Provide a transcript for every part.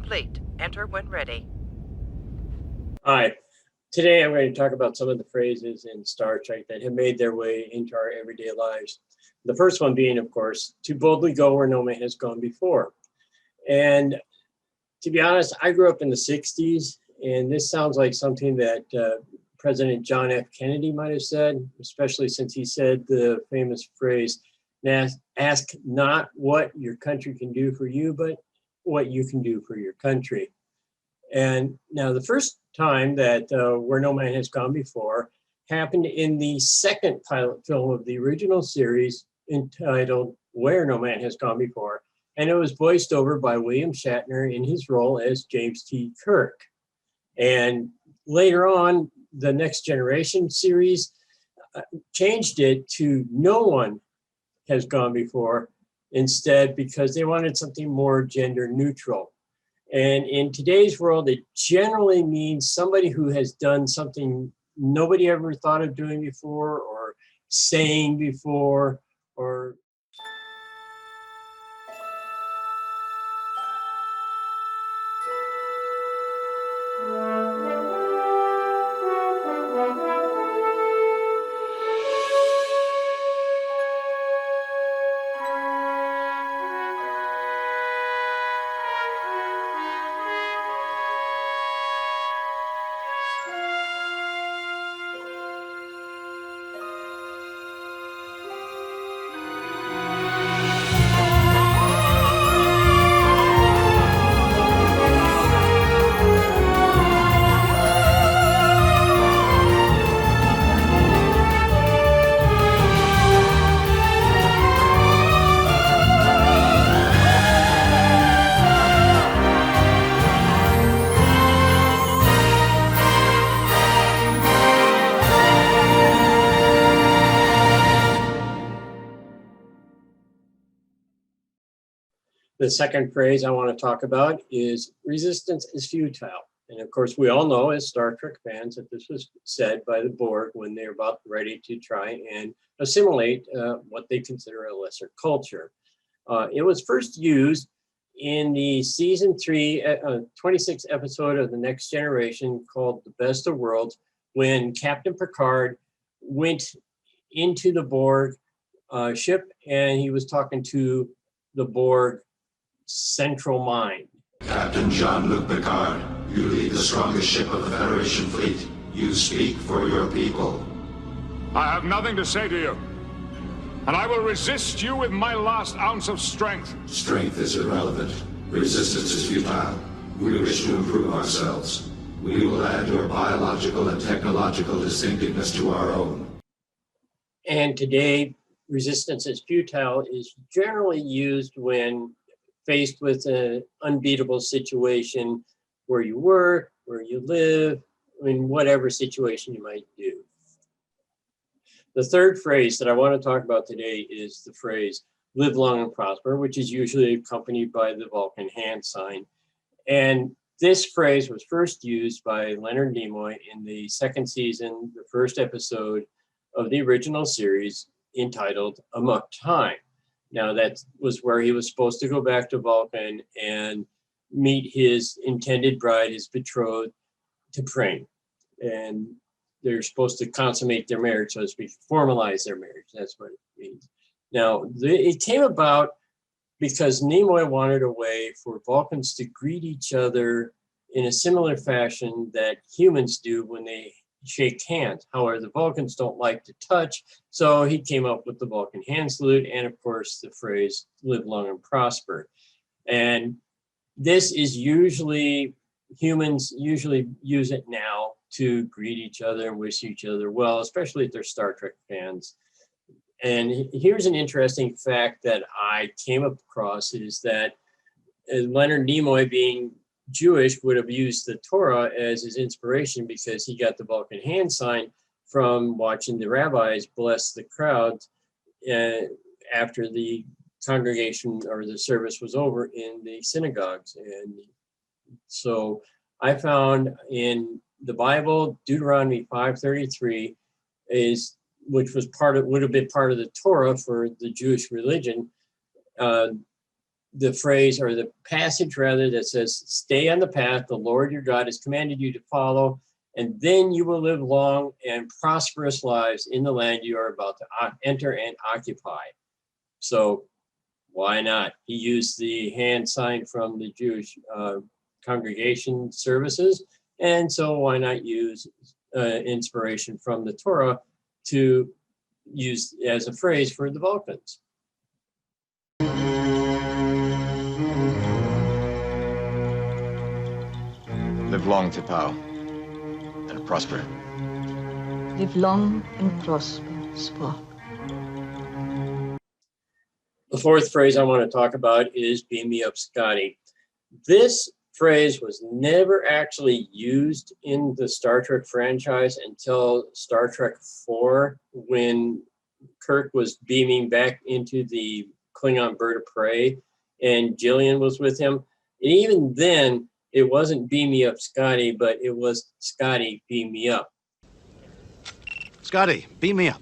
complete. Enter when ready. Hi. Today I'm going to talk about some of the phrases in Star Trek that have made their way into our everyday lives. The first one being, of course, to boldly go where no man has gone before. And to be honest, I grew up in the 60s, and this sounds like something that President John F. Kennedy might have said, especially since he said the famous phrase, ask not what your country can do for you, but what you can do for your country. And now the first time that Where No Man Has Gone Before happened in the second pilot film of the original series entitled Where No Man Has Gone Before. And it was voiced over by William Shatner in his role as James T. Kirk. And later on, the Next Generation series changed it to No One Has Gone Before instead, because they wanted something more gender neutral. And in today's world, it generally means somebody who has done something nobody ever thought of doing before, or saying before, or the second phrase I want to talk about is resistance is futile. And of course, we all know as Star Trek fans that this was said by the Borg when they were about ready to try and assimilate what they consider a lesser culture. It was first used in the season 3, 26th episode of The Next Generation called The Best of Worlds, when Captain Picard went into the Borg ship and he was talking to the Borg central mind. Captain Jean-Luc Picard, you lead the strongest ship of the Federation fleet. You speak for your people. I have nothing to say to you, and I will resist you with my last ounce of strength. Strength is irrelevant. Resistance is futile. We wish to improve ourselves. We will add your biological and technological distinctiveness to our own. And today, resistance is futile is generally used when faced with an unbeatable situation where you work, where you live, in whatever situation you might do. The third phrase that I want to talk about today is the phrase live long and prosper, which is usually accompanied by the Vulcan hand sign. And this phrase was first used by Leonard Nimoy in the second season, the first episode of the original series entitled Amok Time. Now, that was where he was supposed to go back to Vulcan and meet his intended bride, his betrothed, T'Pring. And they're supposed to consummate their marriage, so to speak, formalize their marriage. That's what it means. Now, it came about because Nimoy wanted a way for Vulcans to greet each other in a similar fashion that humans do when they shake hands. However, the Vulcans don't like to touch, so he came up with the Vulcan hand salute and, of course, the phrase live long and prosper. And this is usually, humans usually use it now to greet each other and wish each other well, especially if they're Star Trek fans. And here's an interesting fact that I came across is that Leonard Nimoy, being Jewish, would have used the Torah as his inspiration because he got the Vulcan hand sign from watching the rabbis bless the crowd after the congregation or the service was over in the synagogues. And so I found in the Bible, Deuteronomy 5:33 which was would have been part of the Torah for the Jewish religion. the phrase or the passage rather that says, stay on the path the Lord your God has commanded you to follow, and then you will live long and prosperous lives in the land you are about to enter and occupy. So why not? He used the hand sign from the Jewish congregation services. And so why not use inspiration from the Torah to use as a phrase for the Vulcans? Live long, T'Pau, and prosper. Live long and prosper, Spock. The fourth phrase I want to talk about is beam me up, Scotty. This phrase was never actually used in the Star Trek franchise until Star Trek IV, when Kirk was beaming back into the Klingon bird of prey and Jillian was with him. And even then, it wasn't beam me up, Scotty, but it was Scotty, beam me up. Scotty, beam me up.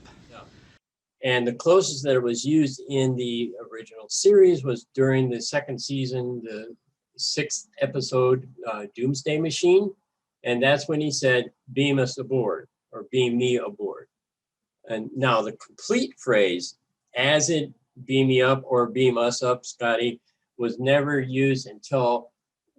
And the closest that it was used in the original series was during the second season, the 6th episode, Doomsday Machine. And that's when he said, beam us aboard, or beam me aboard. And now the complete phrase, as it beam me up or beam us up, Scotty, was never used until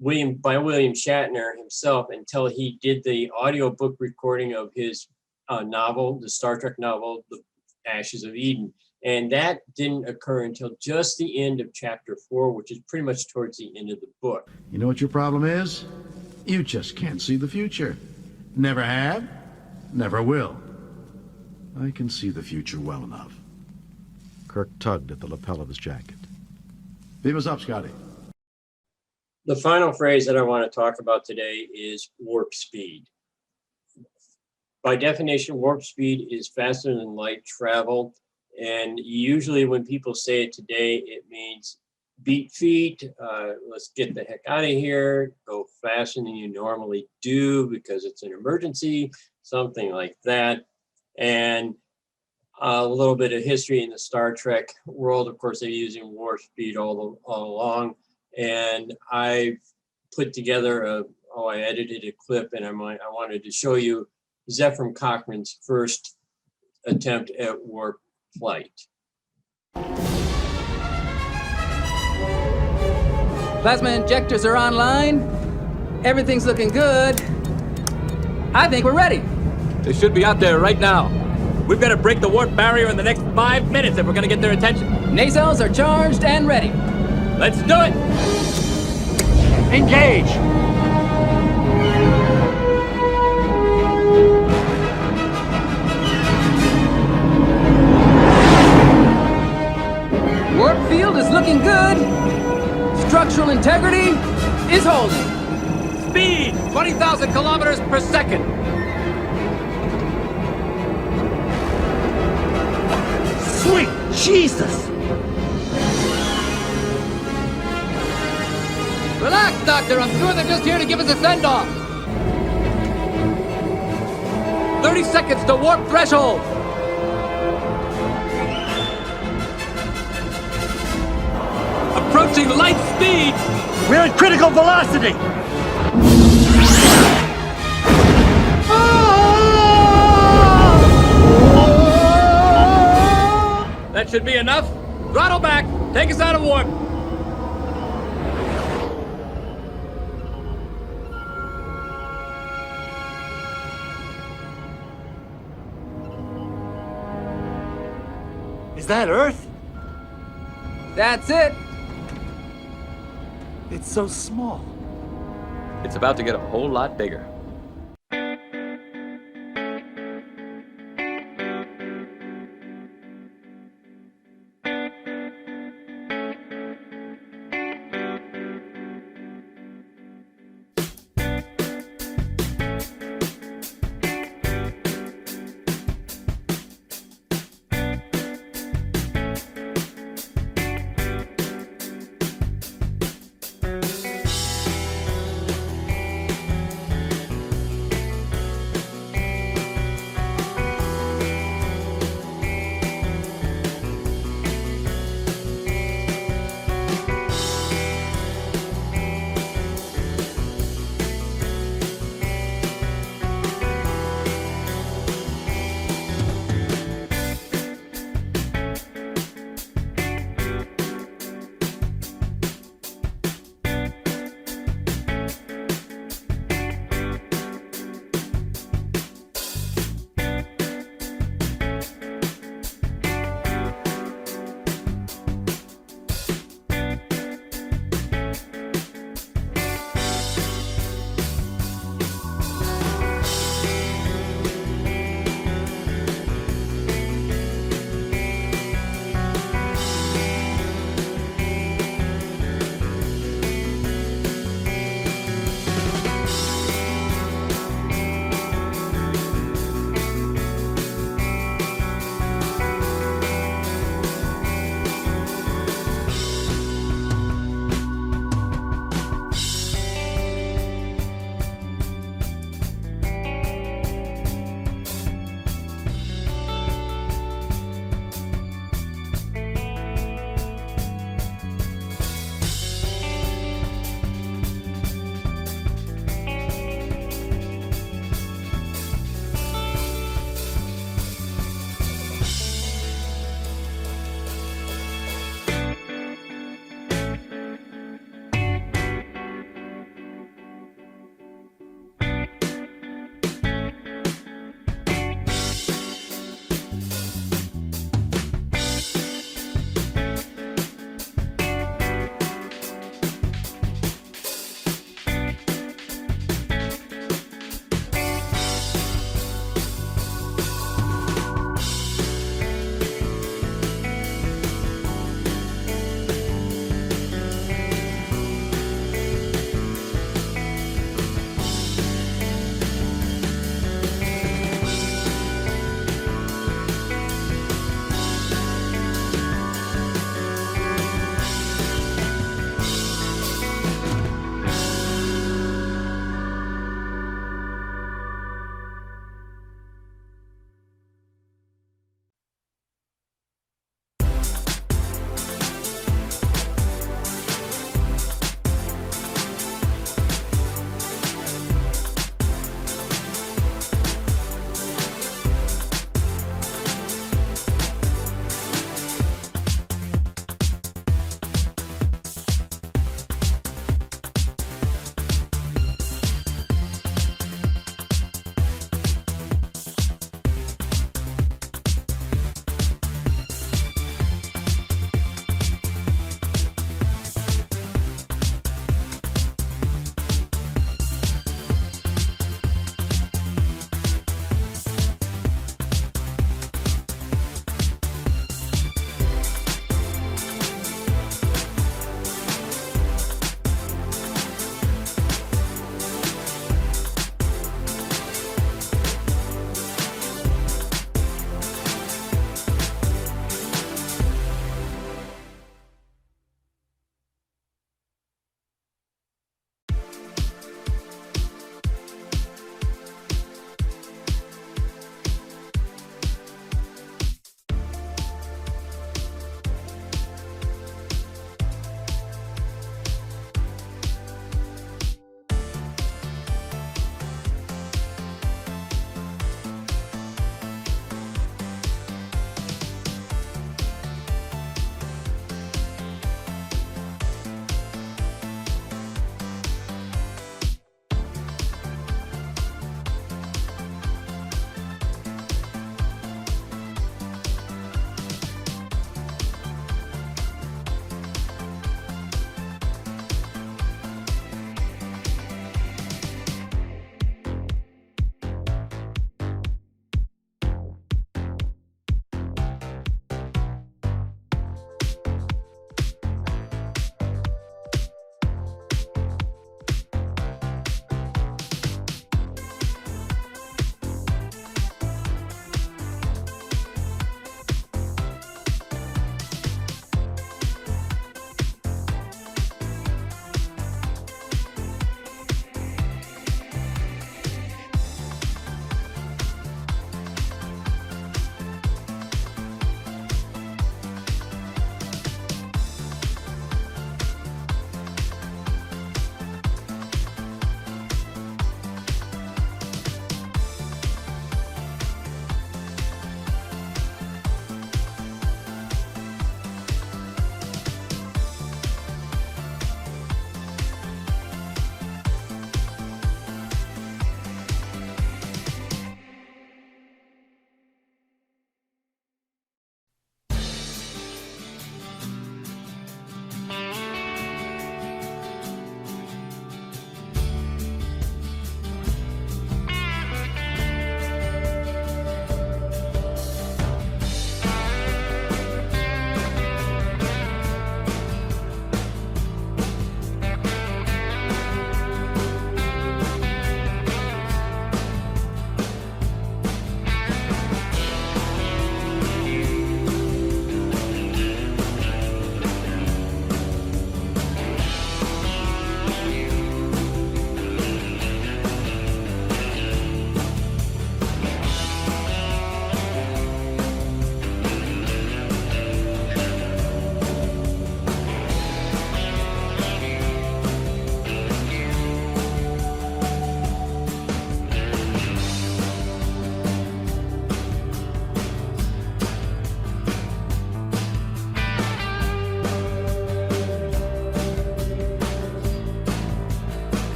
William Shatner himself, until he did the audiobook recording of his novel, the Star Trek novel, The Ashes of Eden. And that didn't occur until just the end of chapter 4, which is pretty much towards the end of the book. You know what your problem is? You just can't see the future. Never have, never will. I can see the future well enough. Kirk tugged at the lapel of his jacket. Beam us up, Scotty. The final phrase that I want to talk about today is warp speed. By definition, warp speed is faster than light travel. And usually when people say it today, it means beat feet, let's get the heck out of here, go faster than you normally do because it's an emergency, something like that. And a little bit of history in the Star Trek world. Of course, they're using warp speed all along. And I put together I edited a clip, and I wanted to show you Zefram Cochrane's first attempt at warp flight. Plasma injectors are online. Everything's looking good. I think we're ready. They should be out there right now. We've got to break the warp barrier in the next 5 minutes if we're going to get their attention. Nacelles are charged and ready. Let's do it! Engage! Warp field is looking good. Structural integrity is holding. Speed! 20,000 kilometers per second. Sweet Jesus! Relax, Doctor. I'm sure they're just here to give us a send-off. 30 seconds to warp threshold. Approaching light speed. We're at critical velocity! That should be enough. Throttle back. Take us out of warp. Is that Earth? That's it. It's so small. It's about to get a whole lot bigger.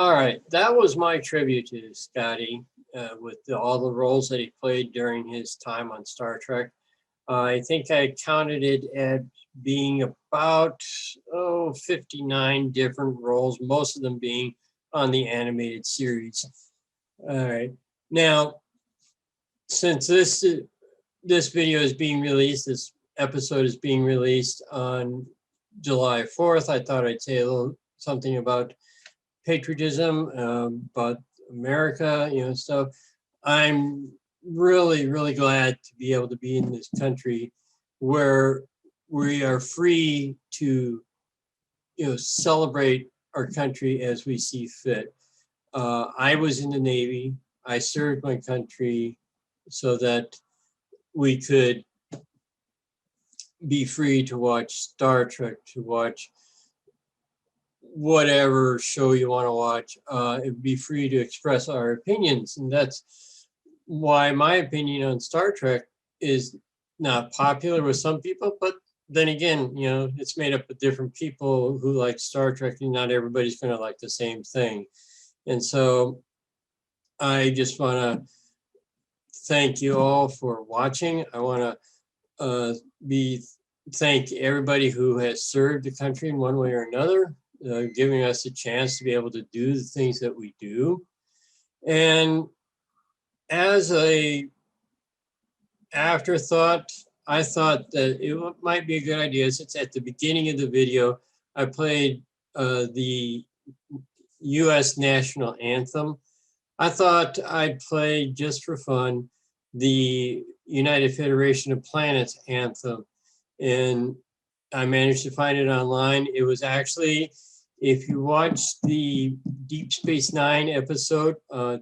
All right, that was my tribute to Scotty with all the roles that he played during his time on Star Trek. I think I counted it at being about 59 different roles, most of them being on the animated series. All right, now since this video is being released, this episode is being released on July 4th, I thought I'd say a little something about patriotism, about America, stuff. I'm really, really glad to be able to be in this country where we are free to, celebrate our country as we see fit. I was in the Navy. I served my country so that we could be free to watch Star Trek, to watch whatever show you want to watch, be free to express our opinions. And that's why my opinion on Star Trek is not popular with some people, but then again, it's made up of different people who like Star Trek, and not everybody's going to like the same thing. And so I just want to thank you all for watching. I want to thank everybody who has served the country in one way or another, giving us a chance to be able to do the things that we do. And as a afterthought, I thought that it might be a good idea, since at the beginning of the video, I played the US National Anthem. I thought I'd play, just for fun, the United Federation of Planets Anthem. And I managed to find it online. It was actually, if you watch the Deep Space Nine episode,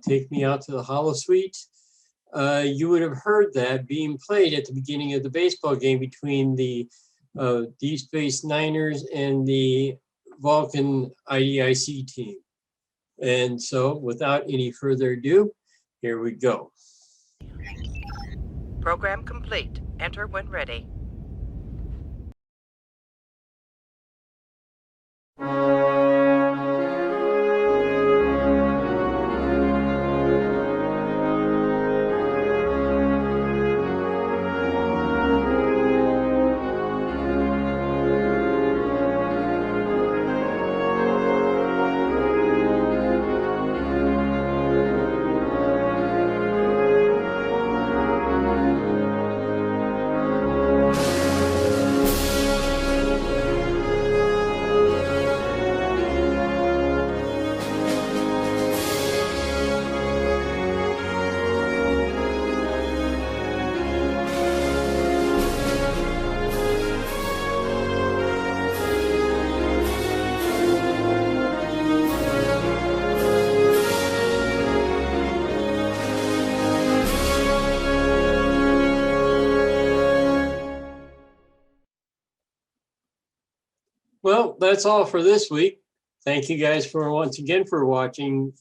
Take Me Out to the Holosuite, you would have heard that being played at the beginning of the baseball game between the Deep Space Niners and the Vulcan IDIC team. And so without any further ado, here we go. Program complete. Enter when ready. Well, that's all for this week. Thank you guys for once again for watching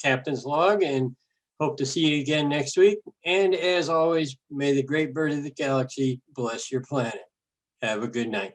Captain's Log, and hope to see you again next week. And as always, may the great bird of the galaxy bless your planet. Have a good night.